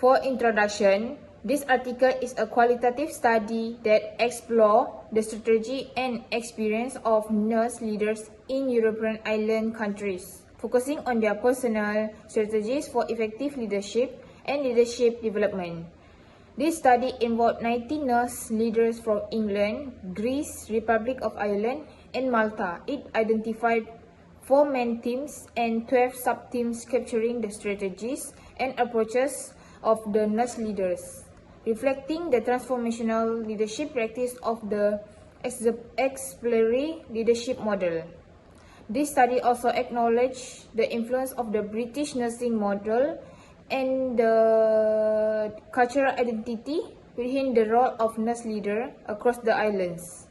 For introduction, this article is a qualitative study that explores the strategy and experience of nurse leaders in European island countries, focusing on their personal strategies for effective leadership and leadership development. This study involved 90 nurse leaders from England, Greece, Republic of Ireland, and Malta. It identified 4 main themes and 12 sub-themes capturing the strategies and approaches of the nurse leaders, reflecting the transformational leadership practice of the exemplary leadership model. This study also acknowledged the influence of the British nursing model and the cultural identity within the role of nurse leader across the islands.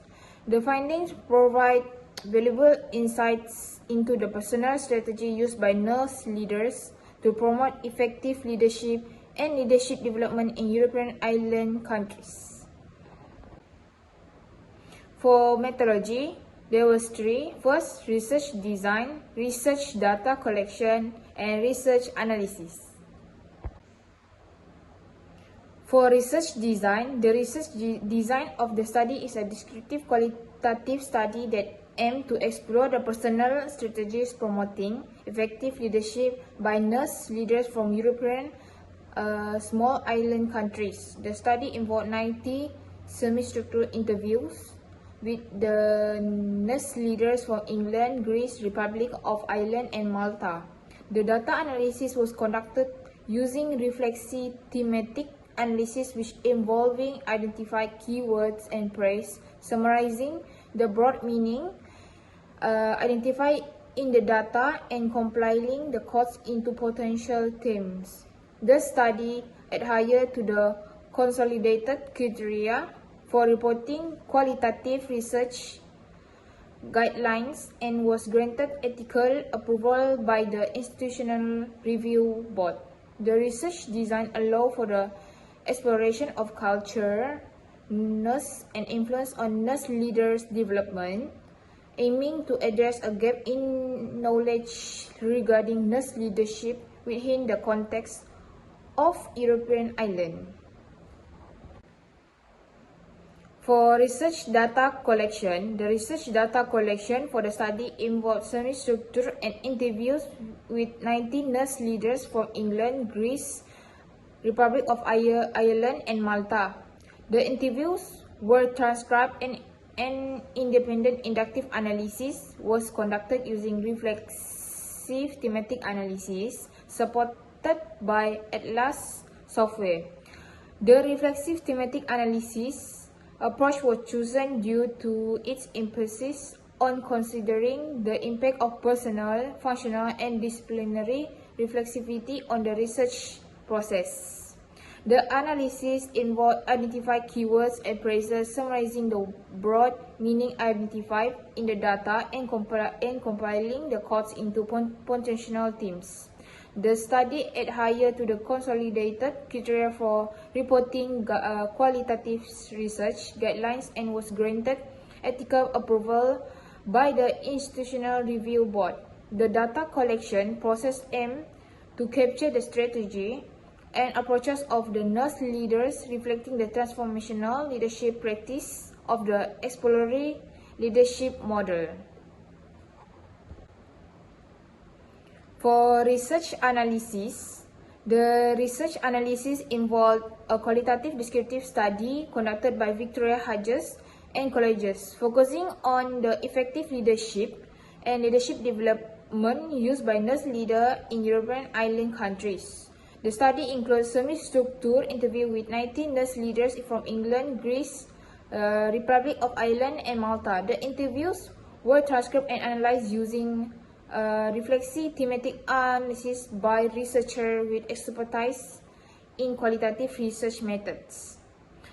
The findings provide valuable insights into the personal strategy used by nurse leaders to promote effective leadership and leadership development in European island countries. For methodology, there was 3. First, research design, research data collection, and research analysis. For research design, the research design of the study is a descriptive qualitative study that aims to explore the personal strategies promoting effective leadership by nurse leaders from European small island countries. The study involved 90 semi-structured interviews with the nurse leaders from England, Greece, Republic of Ireland, and Malta. The data analysis was conducted using reflexive thematic analysis which involving identifying keywords and phrase, summarizing the broad meaning identified in the data, and compiling the quotes into potential themes. The study adhered to the consolidated criteria for reporting qualitative research guidelines and was granted ethical approval by the Institutional Review Board. The research design allowed for the exploration of culture, nurse, and influence on nurse leaders' development, aiming to address a gap in knowledge regarding nurse leadership within the context of European island. For research data collection, the research data collection for the study involved semi-structured and interviews with 90 nurse leaders from England, Greece, Republic of Ireland, and Malta. The interviews were transcribed and an independent inductive analysis was conducted using reflexive thematic analysis supported by Atlas software. The reflexive thematic analysis approach was chosen due to its emphasis on considering the impact of personal, functional, and disciplinary reflexivity on the research process. The analysis involved identifying keywords and phrases, summarizing the broad meaning identified in the data, and compiling the quotes into potential themes. The study adhered to the consolidated criteria for reporting qualitative research guidelines and was granted ethical approval by the Institutional Review Board. The data collection process aimed to capture the strategy and approaches of the nurse leaders, reflecting the transformational leadership practice of the exploratory leadership model. For research analysis, the research analysis involved a qualitative descriptive study conducted by Victoria Hodges and colleagues, focusing on the effective leadership and leadership development used by nurse leaders in European island countries. The study includes semi-structured interview with 19 nurse leaders from England, Greece, Republic of Ireland, and Malta. The interviews were transcribed and analyzed using reflexive thematic analysis by researchers with expertise in qualitative research methods.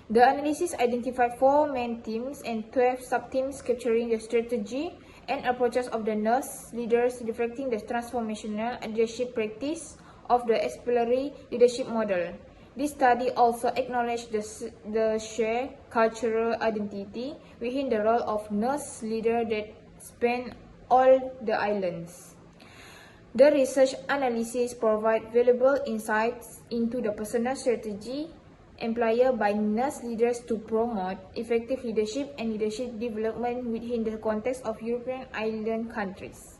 The analysis identified 4 main themes and 12 sub-themes capturing the strategy and approaches of the nurse leaders, reflecting the transformational leadership practice of the exploratory leadership model. This study also acknowledged the shared cultural identity within the role of nurse leader that span all the islands. The research analysis provides valuable insights into the personal strategy employed by nurse leaders to promote effective leadership and leadership development within the context of European island countries.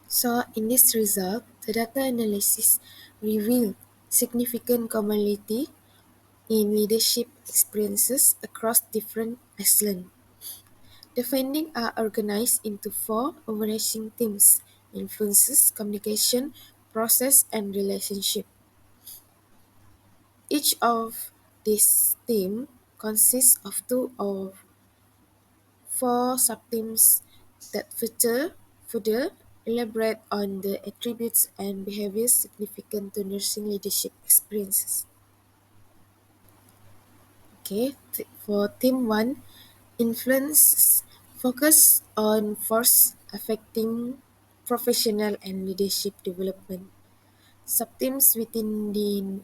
So, in this result, the data analysis revealed significant commonality in leadership experiences across different islands. The findings are organized into four overarching themes: influences, communication, process, and relationship. Each of these themes consists of two or four subthemes that further elaborate on the attributes and behaviors significant to nursing leadership experiences. Okay, for theme 1, influence focus on force affecting professional and leadership development. Subthemes within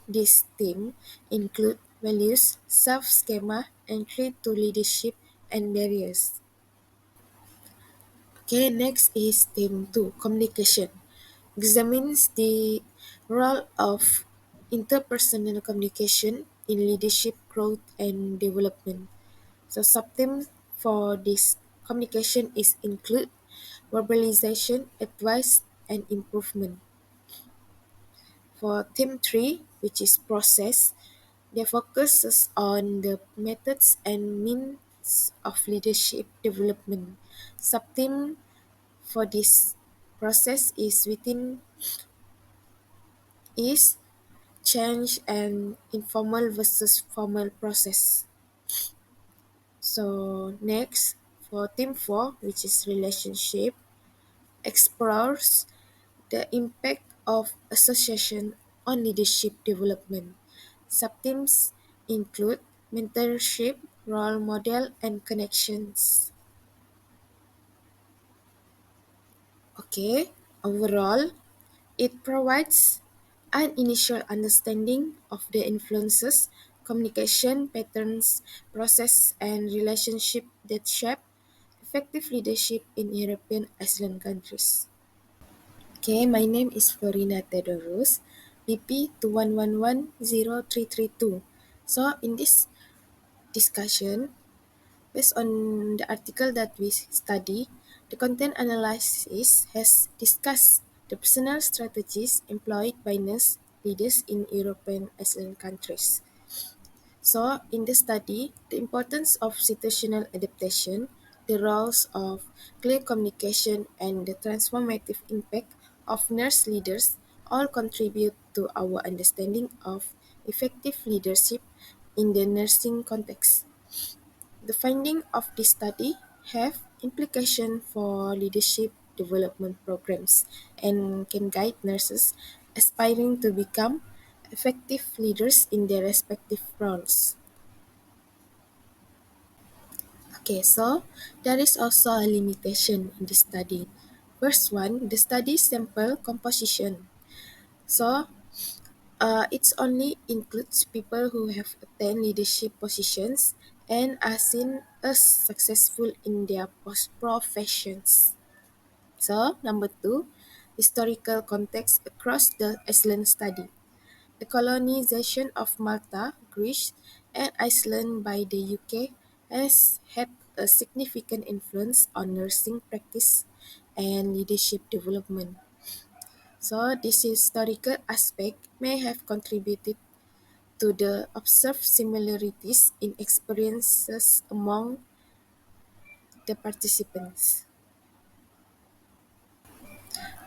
this theme include values, self-schema, entry to leadership, and barriers. Okay, next is theme 2, communication. Examines the role of interpersonal communication in leadership growth and development. So subtheme for this communication is include verbalization, advice, and improvement. For theme 3, which is process, they focuses on the methods and means of leadership development. Subtheme for this process is change and informal versus formal process. So next for theme 4, which is relationship, explores the impact of association on leadership development. Subthemes include mentorship, role model, and connections. Okay, overall, it provides an initial understanding of the influences, communication patterns, process, and relationship that shape effective leadership in European island countries. Okay, my name is Florina Theodorus, BP2111032. So, in this discussion, based on the article that we study, the content analysis has discussed the personal strategies employed by nurse leaders in European island countries. So, in the study, the importance of situational adaptation, the roles of clear communication, and the transformative impact of nurse leaders all contribute to our understanding of effective leadership in the nursing context. The findings of this study have implications for leadership development programs and can guide nurses aspiring to become effective leaders in their respective roles. Okay, so there is also a limitation in this study. First one, the study sample composition. So it only includes people who have attained leadership positions and are seen as successful in their professions. So, number two, historical context across the Iceland study. The colonization of Malta, Greece, and Iceland by the UK has had a significant influence on nursing practice and leadership development. So, this historical aspect may have contributed to the observed similarities in experiences among the participants.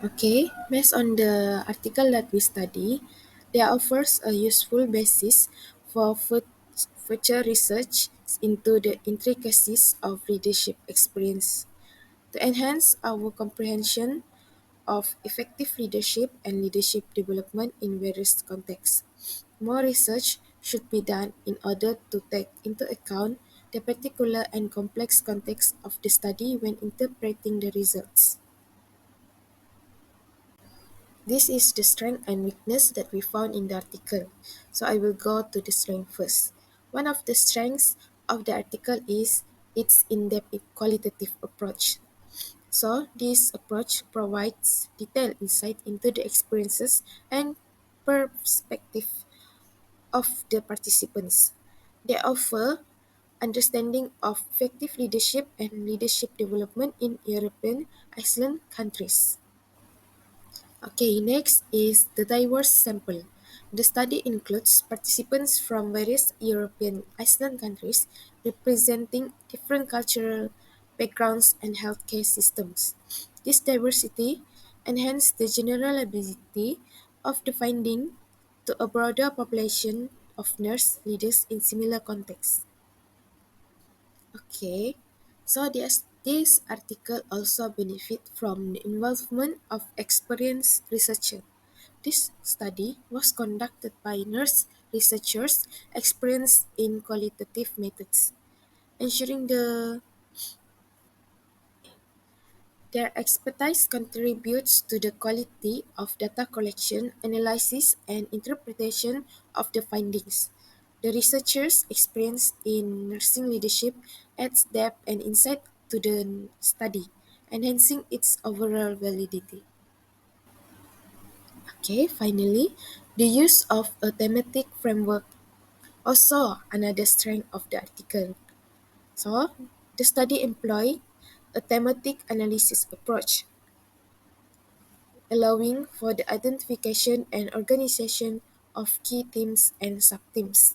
Okay, based on the article that we study, there offers a useful basis for future research into the intricacies of leadership experience. To enhance our comprehension of effective leadership and leadership development in various contexts, more research should be done in order to take into account the particular and complex context of the study when interpreting the results. This is the strength and weakness that we found in the article. So I will go to the strength first. One of the strengths of the article is its in-depth qualitative approach. So, this approach provides detailed insight into the experiences and perspective of the participants. They offer understanding of effective leadership and leadership development in European island countries. Okay, next is the diverse sample. The study includes participants from various European island countries representing different cultural backgrounds and healthcare systems. This diversity enhanced the generalizability of the finding to a broader population of nurse leaders in similar contexts. Okay, so this article also benefit from the involvement of experienced researchers. This study was conducted by nurse researchers experienced in qualitative methods, ensuring their expertise contributes to the quality of data collection, analysis, and interpretation of the findings. The researchers' experience in nursing leadership adds depth and insight to the study, enhancing its overall validity. Okay, finally, the use of a thematic framework also another strength of the article. So, the study employed a thematic analysis approach, allowing for the identification and organization of key themes and subthemes.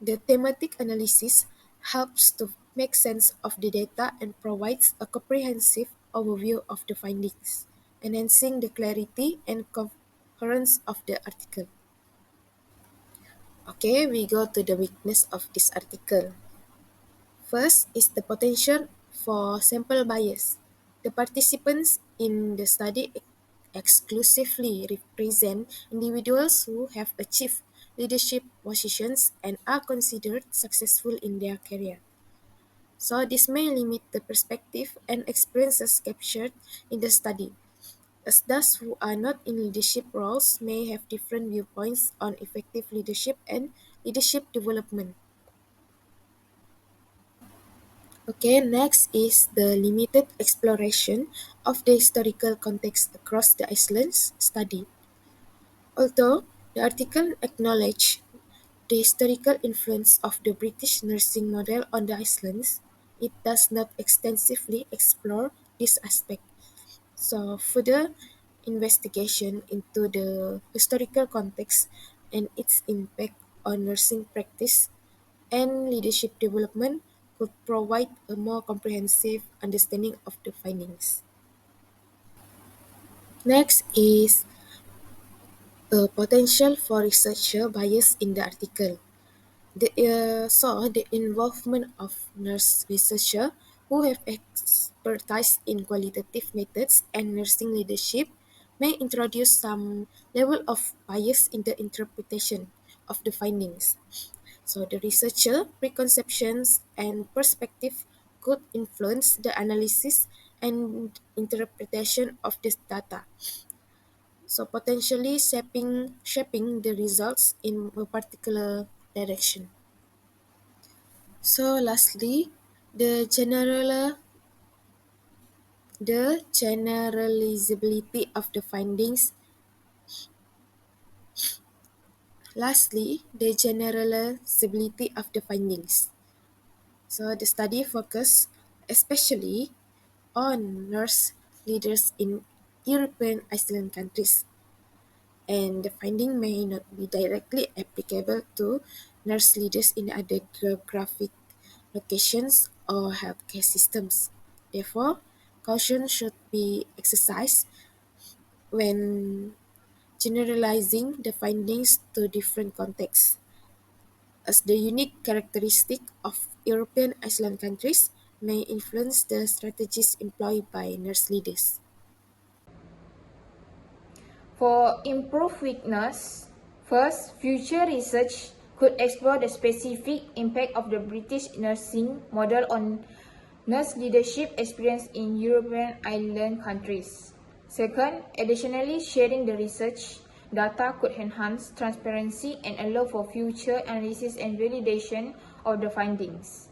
The thematic analysis helps to make sense of the data and provides a comprehensive overview of the findings, enhancing the clarity and coherence of the article. Okay, we go to the weakness of this article. First is the potential for sample bias. The participants in the study exclusively represent individuals who have achieved leadership positions and are considered successful in their career. So this may limit the perspective and experiences captured in the study, as those who are not in leadership roles may have different viewpoints on effective leadership and leadership development. Okay, next is the limited exploration of the historical context across the islands study. Although the article acknowledged the historical influence of the British nursing model on the islands, it does not extensively explore this aspect. So, further investigation into the historical context and its impact on nursing practice and leadership development could provide a more comprehensive understanding of the findings. Next is a potential for researcher bias in the article. The involvement of nurse researchers who have expertise in qualitative methods and nursing leadership may introduce some level of bias in the interpretation of the findings. So the researcher preconceptions and perspective could influence the analysis and interpretation of this data. So potentially shaping the results in a particular direction. So lastly, the generalizability of the findings. Lastly, the generalizability of the findings. So the study focused especially on nurse leaders in European island countries, and the finding may not be directly applicable to nurse leaders in other geographic locations or healthcare systems. Therefore, caution should be exercised when generalizing the findings to different contexts, as the unique characteristic of European island countries may influence the strategies employed by nurse leaders. For improved weakness, first, future research could explore the specific impact of the British nursing model on nurse leadership experience in European island countries. Second, additionally, sharing the research data could enhance transparency and allow for future analysis and validation of the findings.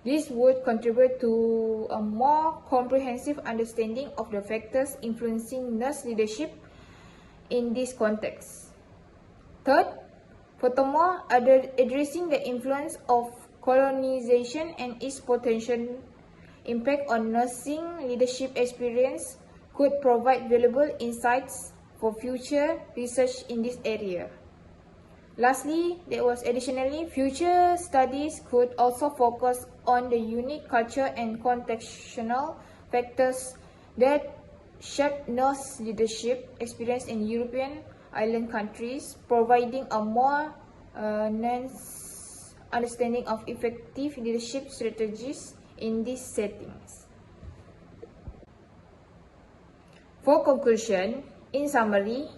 This would contribute to a more comprehensive understanding of the factors influencing nurse leadership in this context. Third, furthermore, addressing the influence of colonization and its potential impact on nursing leadership experience could provide valuable insights for future research in this area. Lastly, additionally, future studies could also focus on the unique culture and contextual factors that shape nurse leadership experience in European island countries, providing a more nuanced understanding of effective leadership strategies in these settings. For conclusion, in summary,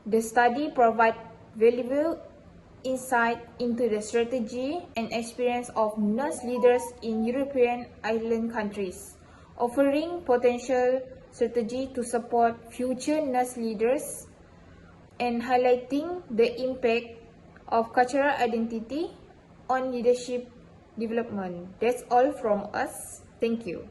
the study provides valuable insight into the strategy and experience of nurse leaders in European island countries, offering potential strategy to support future nurse leaders and highlighting the impact of cultural identity on leadership development. That's all from us. Thank you.